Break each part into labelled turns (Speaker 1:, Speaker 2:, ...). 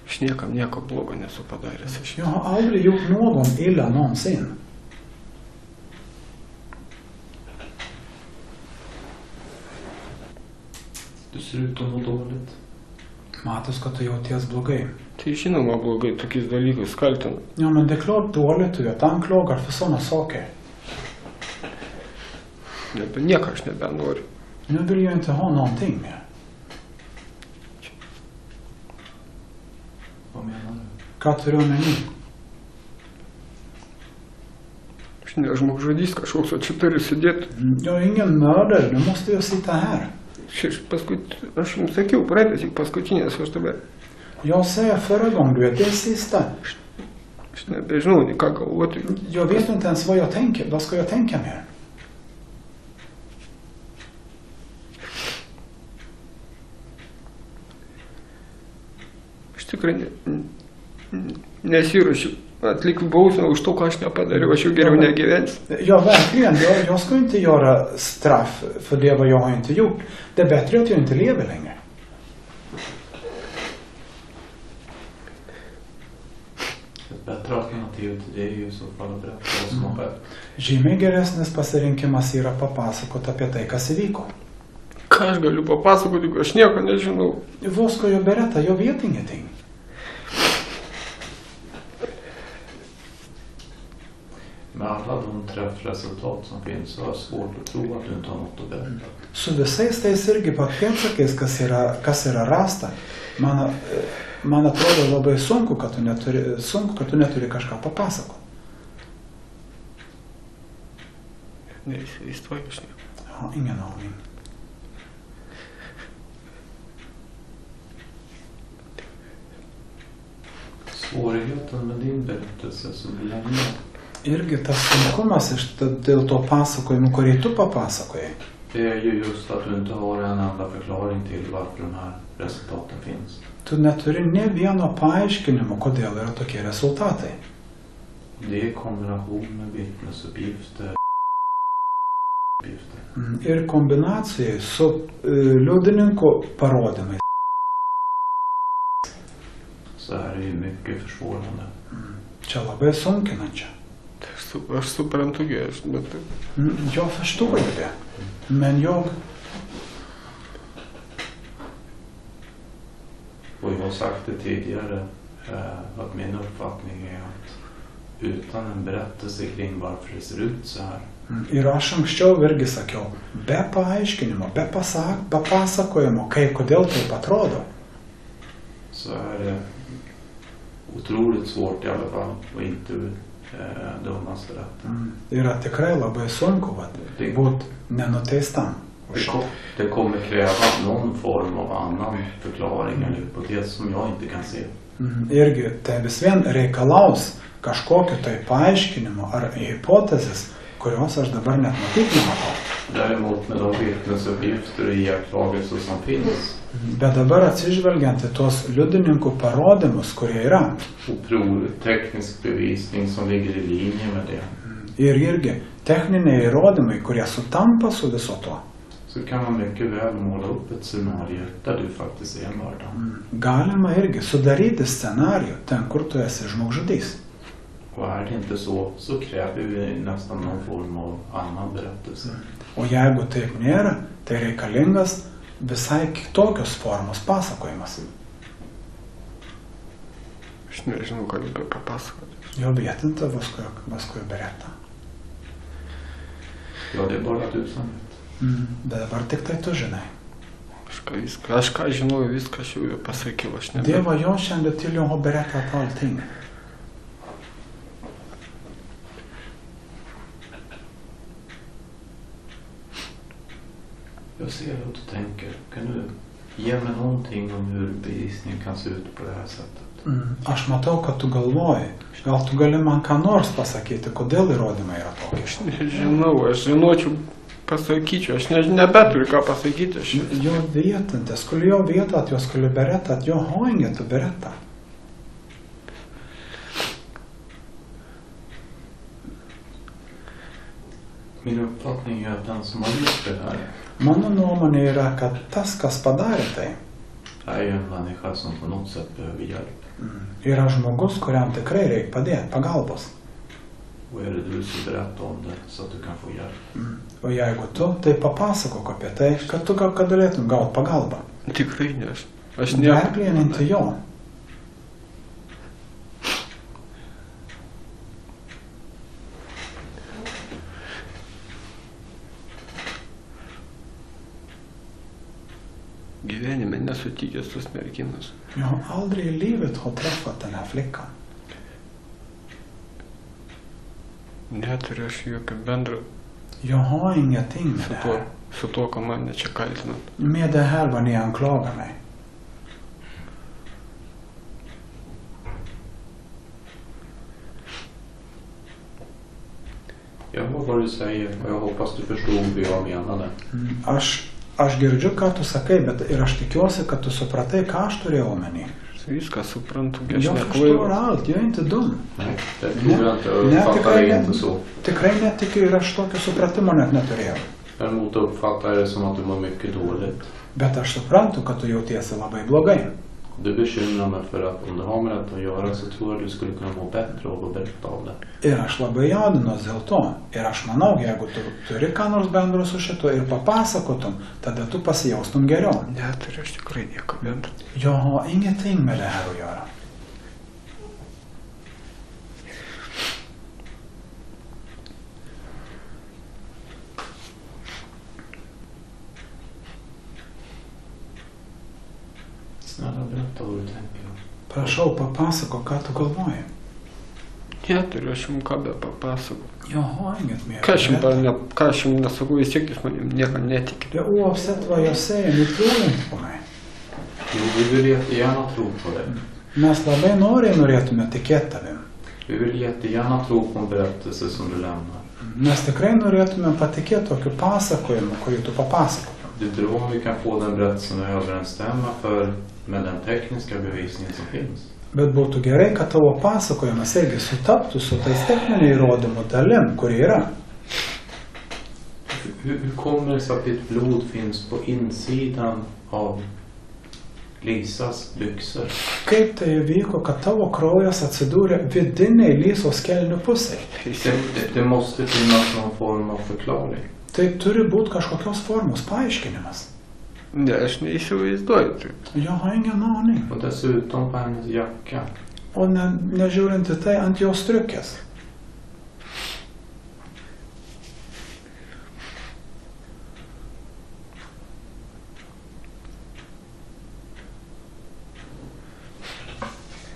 Speaker 1: Aš niekam nieko blogo nesu padaręs.
Speaker 2: Jag har aldrig gjort någon illa någonsin.
Speaker 3: Du ser ut att må dåligt.
Speaker 2: Matos, kad tu jauties blogai.
Speaker 1: Tai žinoma blogai tokiais dalykais kaltina.
Speaker 2: Ja, men det är klart dåligt du att anklagar för sådana saker.
Speaker 1: Nieko aš nebenoriu.
Speaker 2: Nu vill jag inte ha någonting mer.
Speaker 3: Vad menar du?
Speaker 2: Ką turiu omeny?
Speaker 1: Aš ne žmogžudys kažkoks, o čia turiu sėdėti.
Speaker 2: Jag är ingen mördare, nu måste jag sitta här.
Speaker 1: Aš jums sakiau, praeitas į paskutinės, aš dabar.
Speaker 2: Jag säger förra gången, du vet, det är sista.
Speaker 1: Aš nebežinau, nei ką galvoti.
Speaker 2: Jag vet inte ens vad jag tänker. Vad ska jag tänka mer?
Speaker 1: Aš tikrai nesiruošiu atlikti bausmę už to, ką aš nepadariau, aš jau geriau negyvensiu.
Speaker 2: Ja, verkligen. Jag ska inte göra straff för det vad jag har inte gjort. Det är bättre att jag inte lever längre.
Speaker 3: Ett bättre alternativ till det är ju i så fall att berätta vad som har skett.
Speaker 2: Žymiai geresnis pasirinkimas yra papasakoti apie tai, kas įvyko.
Speaker 1: Ką aš galiu papasakoti, aš nieko nežinau.
Speaker 2: Vad ska jag berätta? Jag vet ingenting.
Speaker 3: Med alla de träffresultat som finns så är det svårt att tro att du inte har något att berätta.
Speaker 2: Su visais tais irgi pėdsakais, kas yra rasta, man atrodo labai sunku, kad tu neturi kažką papasakoti.
Speaker 1: Neįsivaizduoju aš nieko.
Speaker 2: Jag har ingen aning.
Speaker 3: Svårigheten med din berättelse så länge.
Speaker 2: Irgi tas sunkumas dėl to pasakojimų, kurį tu papasakojai.
Speaker 3: Det är ju just att du inte har en enda förklaring till varför de här resultaten finns.
Speaker 2: Tu neturi ne vieno paaiškinimo, kodėl yra tokie rezultatai.
Speaker 3: Det är kombination med vittnesuppgifter.
Speaker 2: Ir kombinacijai su liudininko parodymais.
Speaker 3: Så är det ju mycket försvårande.
Speaker 2: Čia labai sunkinančia.
Speaker 1: Aš suprantu, bet...
Speaker 2: Jag förstår ju det. Men jag...
Speaker 3: Och jag har sagt det tidigare att min uppfattning är att utan en berättelse kring varför det ser ut så här.
Speaker 2: Ir aš anksčiau irgi sakiau, be paaiškinimo, be papasakojimo, kodėl taip atrodo.
Speaker 3: Så är det otroligt svårt i alla fall att inte dömas för detta.
Speaker 2: Yra tikrai labai sunku būt nenuteistam.
Speaker 3: Det kommer kräva någon form av annan förklaring eller hypotes som jag inte kan se.
Speaker 2: Irgi tai vis vien reikalaus kažkokio tai paaiškinimo ar hipotezės, kurios aš dabar net matyt nematau.
Speaker 3: Däremot med de vittnesuppgifter och iakttagelser som finns.
Speaker 2: Bet dabar atsižvelgiant į tos liudininkų parodymus, kurie yra.
Speaker 3: Och teknisk bevisning som ligger i linje med det.
Speaker 2: Ir irgi techniniai įrodymai, kurie sutampa su viso to.
Speaker 3: Så kan man mycket väl måla upp ett scenario där du faktiskt är mördaren.
Speaker 2: Galima irgi sudaryti scenarijų ten, kur tu esi žmogžudys.
Speaker 3: Och är det inte så kräver vi nästan någon form av annan berättelse.
Speaker 2: O jeigu taip nėra, tai reikalingas visai kitokios formos pasakojimas.
Speaker 1: Aš nežinau, ką dabar papasakoti.
Speaker 2: Jag vet inte vad ska jag berätta.
Speaker 3: Ja, det är bara du som vet.
Speaker 2: Bet dabar tik tai tu žinai.
Speaker 1: Aš ką žinau, viską aš jau pasakiau.
Speaker 2: Det var jag kände till, jag har berättat allting.
Speaker 3: Jag ser hur du tänker. Kan du ge mig någonting om hur bevisningen kan se ut på det här sättet?
Speaker 2: Aš matau, kad tu galvoji. Gal tu gali man ką nors pasakyti, kodėl įrodymai yra tokie?
Speaker 1: Aš nežinau, aš žinočiau, pasakyčiau, aš nebeturiu ką pasakyti.
Speaker 2: Jag vet inte. Skulle jag veta att jag skulle berätta att jag har inget att berätta?
Speaker 3: Min uppfattning är att den som har gjort det här.
Speaker 2: Mano nuomonė yra, kad tas, kas padarė tai.
Speaker 3: är ju en människa som på något sätt behöver hjälp.
Speaker 2: Yra žmogus, kuriam tikrai reikia padėti, pagalbos.
Speaker 3: Och är det du som berättar om det så att du kan få hjälp?
Speaker 2: O jeigu tu, tai papasakok apie tai, kad tu kad galėtum gauti pagalbą.
Speaker 1: Tikrai ne. Aš nieko.
Speaker 2: Verkligen inte jag.
Speaker 1: Gyvenime nesutikęs tos merginos.
Speaker 2: Jag har aldrig i livet har träffat den här flickan.
Speaker 1: Neturiu aš jokio bendro
Speaker 2: Jag har ingenting med det här.
Speaker 1: su tuo, ką mane čia kaltinat.
Speaker 2: Med det här vad ni anklagar mig.
Speaker 3: Jag hör vad du säger och jag hoppas du förstod hur jag menade.
Speaker 2: Aš girdžiu, ką tu sakai, bet ir aš tikiuosi, kad tu supratai, ką aš turėjau omeny.
Speaker 1: Viską suprantu, aš
Speaker 2: Jag förstår
Speaker 1: nekvaila.
Speaker 2: allt, jag är inte dum.
Speaker 3: Nej, det tror jag inte. Jag uppfattar det inte så.
Speaker 2: Tikrai netikiu ir aš tokio supratimo net neturėjau.
Speaker 3: Däremot uppfattar jag det som att du mår mycket dåligt.
Speaker 2: Bet aš suprantu, kad tu jautiesi labai blogai.
Speaker 3: Du bekymrar mig för att om du har med det att göra så tror jag du skulle kunna må bättre av att berätta om det.
Speaker 2: Ir aš labai jaudinuos dėl to. Ir aš manau, jeigu tu turi ką nors bendro su šito ir papasakotum, tada tu pasijaustum geriau.
Speaker 1: Neturiu aš tikrai nieko bendro.
Speaker 2: Jag har ingenting med det här att göra.
Speaker 3: Snälla berätta vad du tänker.
Speaker 2: Prašau, papasakok, ką tu galvoji.
Speaker 1: Neturiu aš jums ką be papasakoti.
Speaker 2: Jag har inget mer.
Speaker 1: Ką aš jums nesakau, vis tiek jūs manim nieko netikite.
Speaker 2: Det är oavsett vad jag säger, ni tror inte på mig.
Speaker 3: Jo, vi vill jättegärna tro på det.
Speaker 2: Mes labai noriai norėtume tikėti tavim.
Speaker 3: Vi vill jättegärna tro på en berättelse som du lämnar.
Speaker 2: Mes tikrai norėtume patikėti tokiu pasakojimu, kurį tu papasakotum.
Speaker 3: Det är bra om vi kan få den berättelsen att överensstämma med den tekniska bevisningen som finns.
Speaker 2: Bet būtų gerai, kad tavo pasakojimas irgi sutaptų su tais techniniai įrodymų dalim, kurie yra.
Speaker 3: Hur kommer det sig att ditt blod finns på insidan av Lisas byxor?
Speaker 2: Kaip tai įvyko, kad tavo kraujas atsidūrė vidiniai Lisos kelnių pusėj?
Speaker 3: Det måste finnas någon form av förklaring.
Speaker 2: Tai turi būti kažkokios formos paaiškinimas.
Speaker 1: Ne, aš neįsivaizduoju taip.
Speaker 2: Jag har ingen aning.
Speaker 3: Och dessutom på hennes jacka.
Speaker 2: O nežiūrint į tai ant jos striukės.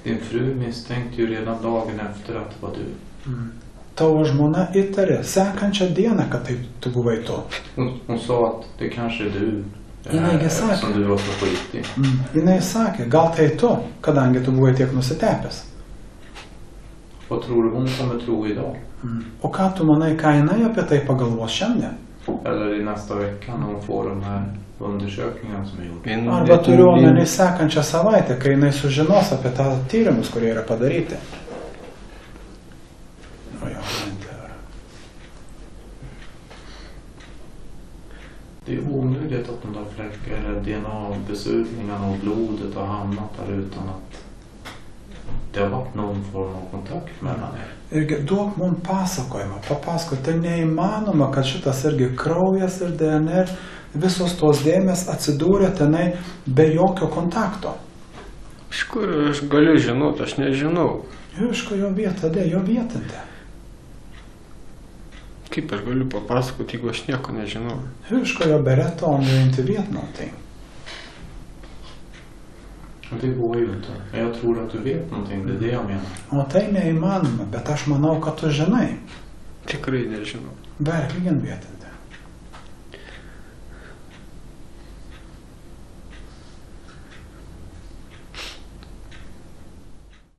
Speaker 3: Din fru misstänkte ju redan dagen efter att det var du.
Speaker 2: Tavo žmona įtarė sekančią dieną, kad tai tu buvai tu.
Speaker 3: Hon sa att det kanske är du. Som du var så skitig.
Speaker 2: Jinai sakė, gal tai tu, kadangi tu buvai tiek nusitepęs.
Speaker 3: Vad tror du hon kommer tro idag?
Speaker 2: O ką tu manai, ką jinai apie tai pagalvos šiandien?
Speaker 3: Eller i nästa vecka när hon får de här undersökningarna som är gjorda.
Speaker 2: Arba turiu omeny sekančią savaitę, kai jinai sužinos apie tą tyrimus, kurie yra padaryti. O jag har inte höra.
Speaker 3: Det är omöjligt att de där fläckar eller DNA-besudlingarna och blodet har hamnat där utan att det har varit någon form av kontakt mellan er.
Speaker 2: Irgi duok mums pasakojimą, papasakot, tai neįmanoma, kad šitas irgi kraujas ir DNR, visos tos dėmės atsidūrė tenai be jokio kontakto.
Speaker 1: Iš kur aš galiu žinoti, aš nežinau.
Speaker 2: Iš ko jo vieta, jo vietinte.
Speaker 1: Kaip aš galiu papasakoti, jeigu aš nieko nežinau?
Speaker 2: Hur ska jag berätta om jag inte vet någonting?
Speaker 3: Det går ju inte. Men jag tror att du vet någonting, det är det jag menar.
Speaker 2: O tai neįmanoma, bet aš manau, kad tu žinai.
Speaker 1: Tikrai nežinau.
Speaker 2: Verkligen vet inte.